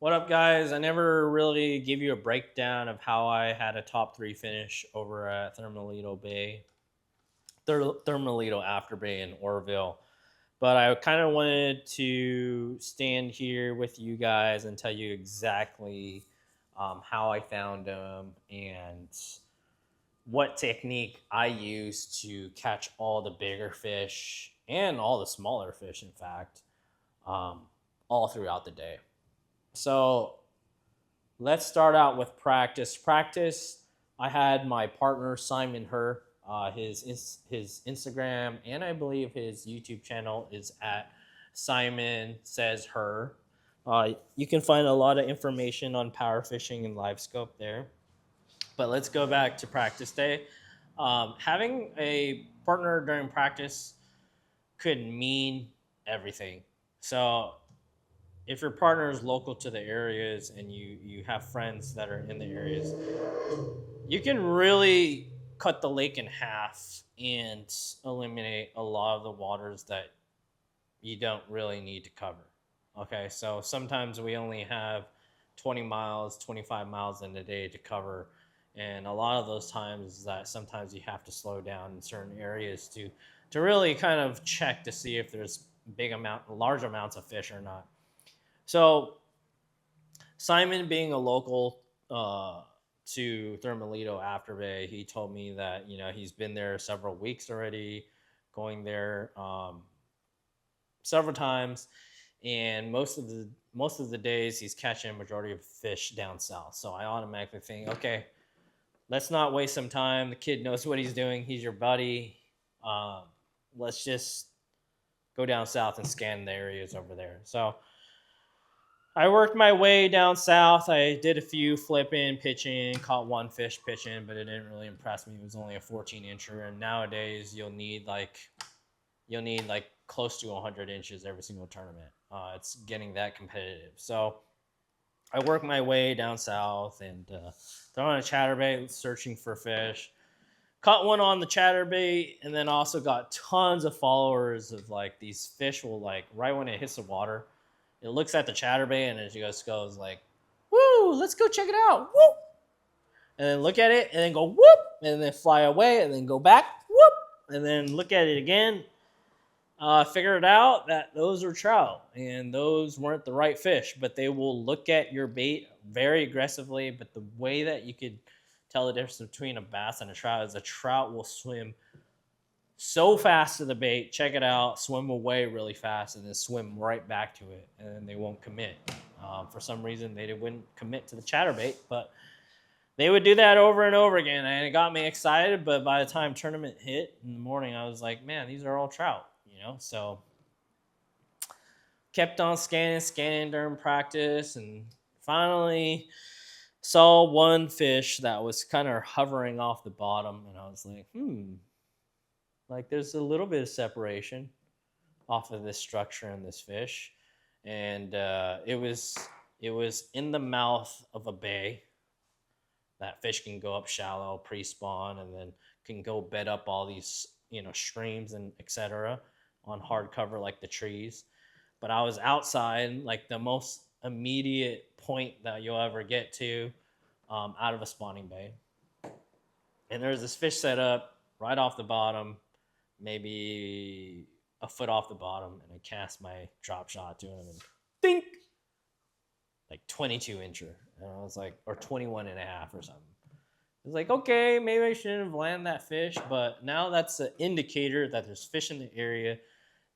What up, guys? I never really give you a breakdown of how I had a top three finish over at Thermalito Bay, Thermalito Afterbay in Orville. But I kind of wanted to stand here with you guys and tell you exactly how I found them and what technique I use to catch all the bigger fish and all the smaller fish, in fact, um, all throughout the day. So let's start out with practice. Practice. I had my partner Simon Her. His Instagram and I believe his YouTube channel is at Simon Says Her. You can find a lot of information on power fishing and live scope there. But let's go back to practice day. Having a partner during practice could mean everything. So if your partner is local to the areas and you have friends that are in the areas, you can really cut the lake in half and eliminate a lot of the waters that you don't really need to cover. Okay, so sometimes we only have 20 miles, 25 miles in a day to cover. And a lot of those times that sometimes you have to slow down in certain areas to really kind of check to see if there's large amounts of fish or not. So Simon, being a local to Thermalito Afterbay, he told me that he's been there several weeks already, going there several times, and most of the days he's catching a majority of fish down south. So I automatically think, okay, let's not waste some time. The kid knows what he's doing. He's your buddy. Um, let's just go down south and scan the areas over there. So I worked my way down south. I did a few flipping, pitching, caught one fish pitching, but it didn't really impress me. It was only a 14 incher, and nowadays you'll need like close to 100 inches every single tournament. It's getting that competitive. So I worked my way down south and throwing a chatterbait, searching for fish. Caught one on the chatterbait, and then also got tons of followers of like these fish will like right when it hits the water, it looks at the chatterbait and it just goes like, "Woo, let's go check it out!" Whoop, and then look at it and then go whoop, and then fly away and then go back whoop, and then look at it again. Figured out that those are trout and those weren't the right fish, but they will look at your bait very aggressively. But the way that you could tell the difference between a bass and a trout is a trout will swim so fast to the bait, check it out, swim away really fast, and then swim right back to it, and then they won't commit. For some reason, they wouldn't commit to the chatterbait, but they would do that over and over again, and it got me excited. But by the time tournament hit in the morning, I was like, man, these are all trout. So kept on scanning during practice, and finally saw one fish that was kind of hovering off the bottom, and I was like, like there's a little bit of separation off of this structure in this fish, and it was in the mouth of a bay. That fish can go up shallow pre-spawn and then can go bed up all these streams and etc. on hard cover like the trees. But I was outside, like the most immediate point that you'll ever get to, out of a spawning bay, and there's this fish set up right off the bottom, maybe a foot off the bottom, and I cast my drop shot to him and think like 22 incher. And I was like, or 21 and a half or something. I was like, okay, maybe I shouldn't have landed that fish, but now that's an indicator that there's fish in the area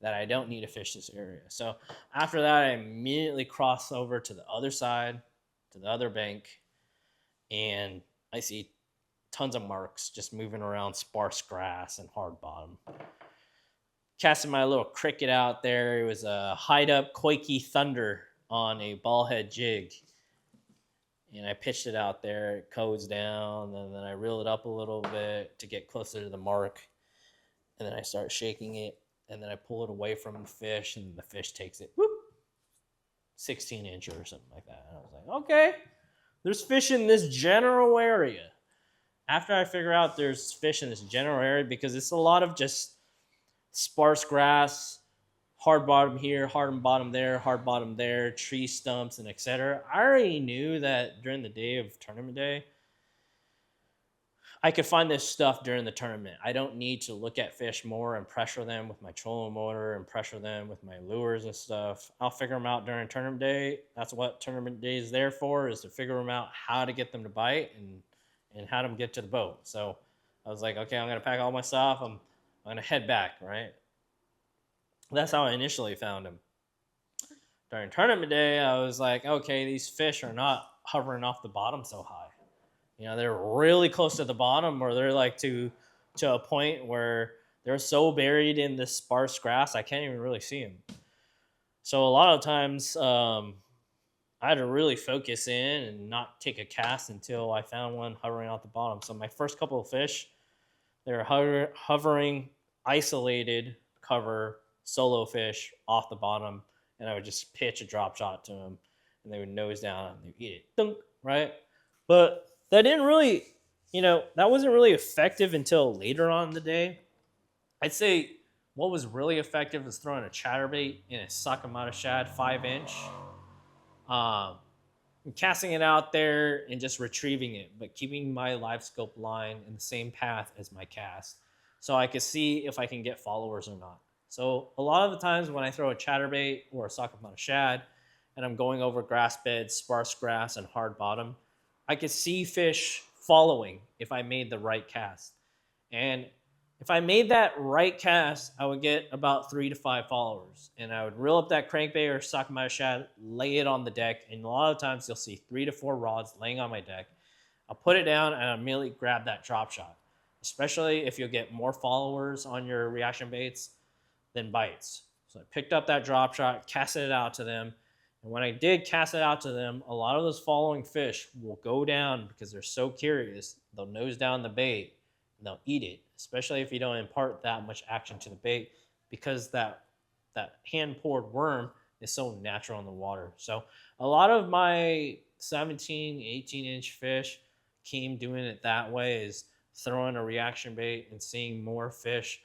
that I don't need to fish this area. So after that, I immediately cross over to the other side, to the other bank, and I see tons of marks just moving around sparse grass and hard bottom. Casting my little cricket out there. It was a hide up Koiki Thunder on a ball head jig. And I pitched it out there. It codes down, and then I reel it up a little bit to get closer to the mark. And then I start shaking it, and then I pull it away from the fish, and the fish takes it, whoop, 16 incher or something like that. And I was like, okay, there's fish in this general area. After I figure out there's fish in this general area, because it's a lot of just sparse grass, hard bottom here, hard bottom there, hard bottom there, tree stumps, and etc. I already knew that during the day of tournament day, I could find this stuff during the tournament. I don't need to look at fish more and pressure them with my trolling motor and pressure them with my lures and stuff. I'll figure them out during tournament day. That's what tournament day is there for, is to figure them out how to get them to bite and how to get to the boat. So I was like, okay, I'm going to pack all my stuff. I'm going to head back, right? That's how I initially found him. During tournament day, I was like, okay, these fish are not hovering off the bottom so high. You know, they're really close to the bottom, or they're like to a point where they're so buried in this sparse grass, I can't even really see them. So a lot of times, I had to really focus in and not take a cast until I found one hovering off the bottom. So my first couple of fish, they were hovering, isolated cover solo fish off the bottom, and I would just pitch a drop shot to them, and they would nose down and they would eat it, dunk, right? But that didn't really, that wasn't really effective until later on in the day. I'd say what was really effective is throwing a chatterbait in a Sakamata shad 5-inch, and casting it out there and just retrieving it, but keeping my live scope line in the same path as my cast, so I could see if I can get followers or not. So a lot of the times when I throw a chatterbait or a Sakamata shad, and I'm going over grass beds, sparse grass, and hard bottom, I could see fish following if I made the right cast. And if I made that right cast, I would get about 3 to 5 followers. And I would reel up that crankbait or Sakamata shad, lay it on the deck, and a lot of times you'll see 3 to 4 rods laying on my deck. I'll put it down and I'll immediately grab that drop shot, especially if you'll get more followers on your reaction baits than bites. So I picked up that drop shot, casted it out to them. And when I did cast it out to them, a lot of those following fish will go down because they're so curious. They'll nose down the bait and they'll eat it, especially if you don't impart that much action to the bait, because that hand-poured worm is so natural in the water. So a lot of my 17, 18-inch fish came doing it that way, is throwing a reaction bait and seeing more fish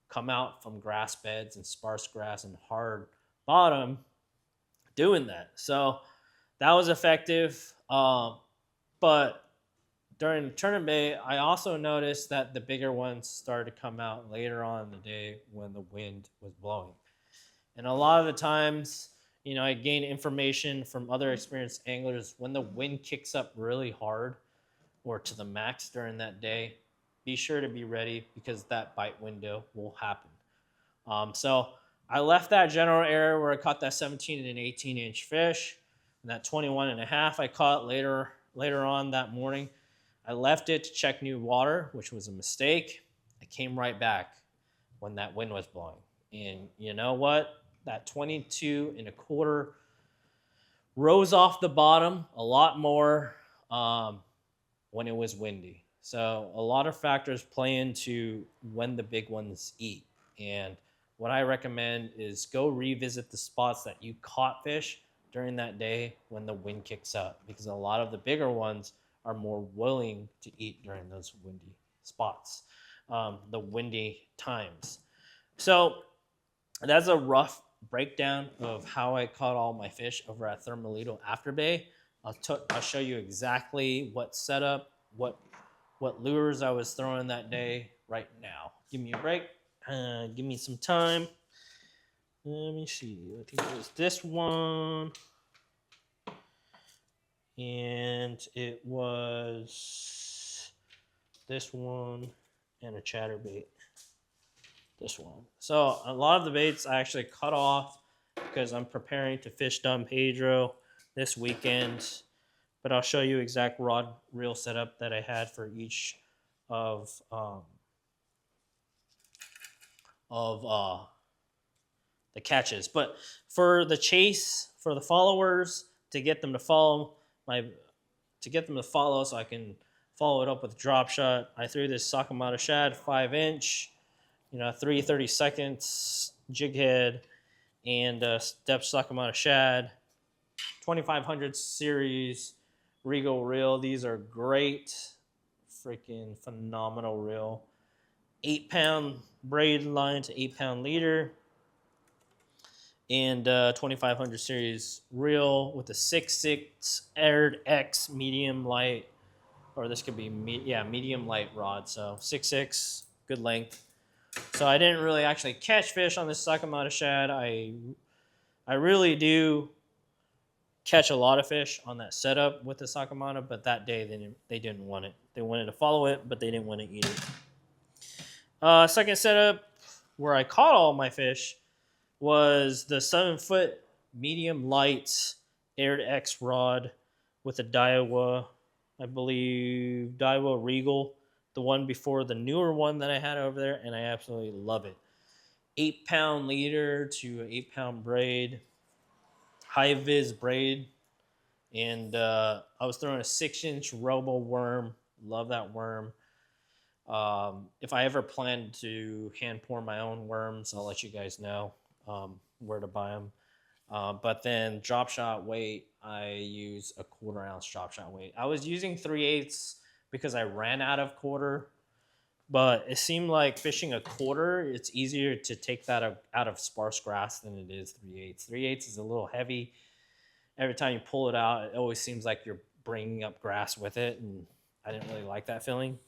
come out from grass beds and sparse grass and hard bottom doing that. So that was effective. But during the tournament, I also noticed that the bigger ones started to come out later on in the day when the wind was blowing. And a lot of the times, I gain information from other experienced anglers. When the wind kicks up really hard or to the max during that day, be sure to be ready, because that bite window will happen. So I left that general area where I caught that 17 and 18-inch fish, and that 21 and a half I caught later on that morning. I left it to check new water, which was a mistake. I came right back when that wind was blowing. And you know what? That 22 and a quarter rose off the bottom a lot more when it was windy. So a lot of factors play into when the big ones eat. And what I recommend is go revisit the spots that you caught fish during that day when the wind kicks up, because a lot of the bigger ones are more willing to eat during those windy spots, the windy times. So that's a rough breakdown of how I caught all my fish over at Thermalito Afterbay. I'll show you exactly what setup, what lures I was throwing that day right now. Give me a break. Give me some time. Let me see. I think it was this one. And it was this one and a chatterbait. This one. So a lot of the baits I actually cut off because I'm preparing to fish Don Pedro this weekend. But I'll show you exact rod reel setup that I had for each of the catches. But for the chase, for the followers, to get them to follow so I can follow it up with a drop shot, I threw this Sakamata shad 5-inch, 3 seconds jig head, and step Sakamata shad 2500 series Regal reel. These are great, freaking phenomenal reel. 8-pound braid line to 8-pound leader. and 2500 series reel with a 6.6 aired X medium light, or this could be medium light rod. So 6.6, good length. So I didn't really actually catch fish on this Sakamata shad. I really do catch a lot of fish on that setup with the Sakamata, but that day they didn't want it. They wanted to follow it, but they didn't want to eat it. Second setup where I caught all my fish was the 7-foot medium light aired X rod with a Daiwa, I believe Daiwa Regal, the one before the newer one that I had over there, and I absolutely love it. 8-pound leader to 8-pound braid, high vis braid, and I was throwing a 6-inch robo worm. Love that worm. If I ever plan to hand pour my own worms, I'll let you guys know where to buy them. But then drop shot weight, I use a 1/4 ounce drop shot weight. I was using 3/8 because I ran out of quarter, but it seemed like fishing a 1/4, it's easier to take that out of sparse grass than it is 3/8. 3/8 is a little heavy. Every time you pull it out, it always seems like you're bringing up grass with it, and I didn't really like that feeling.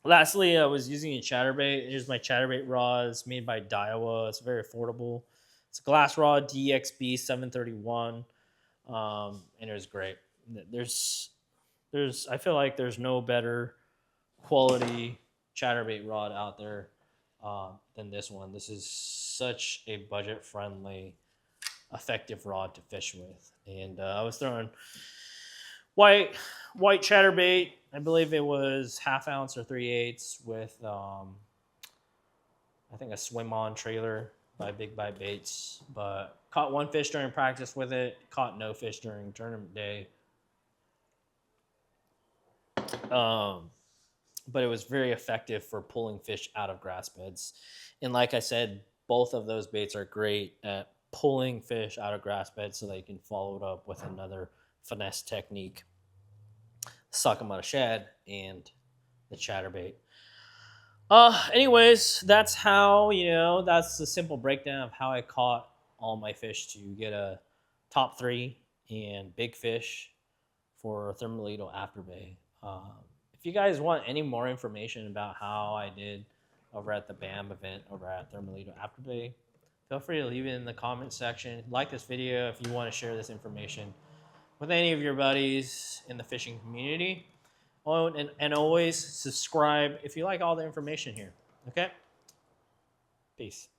Lastly, I was using a chatterbait. Here's my chatterbait rod. It's made by Daiwa. It's very affordable. It's a glass rod, DXB 731, and it was great. I feel like there's no better quality chatterbait rod out there than this one. This is such a budget-friendly, effective rod to fish with. And I was throwing white chatterbait. I believe it was 1/2 ounce or 3/8 with I think a swim on trailer by Big Bite Baits. But caught one fish during practice with it. Caught no fish during tournament day. But it was very effective for pulling fish out of grass beds. And like I said, both of those baits are great at pulling fish out of grass beds so they can follow it up with another finesse technique. Suck them out of shad and the chatterbait. Anyways, that's how, that's the simple breakdown of how I caught all my fish to get a top 3 and big fish for Thermalito Afterbay. If you guys want any more information about how I did over at the BAM event over at Thermalito Afterbay, feel free to leave it in the comment section. Like this video if you want to share this information with any of your buddies in the fishing community. Oh, and always subscribe if you like all the information here. Okay? Peace.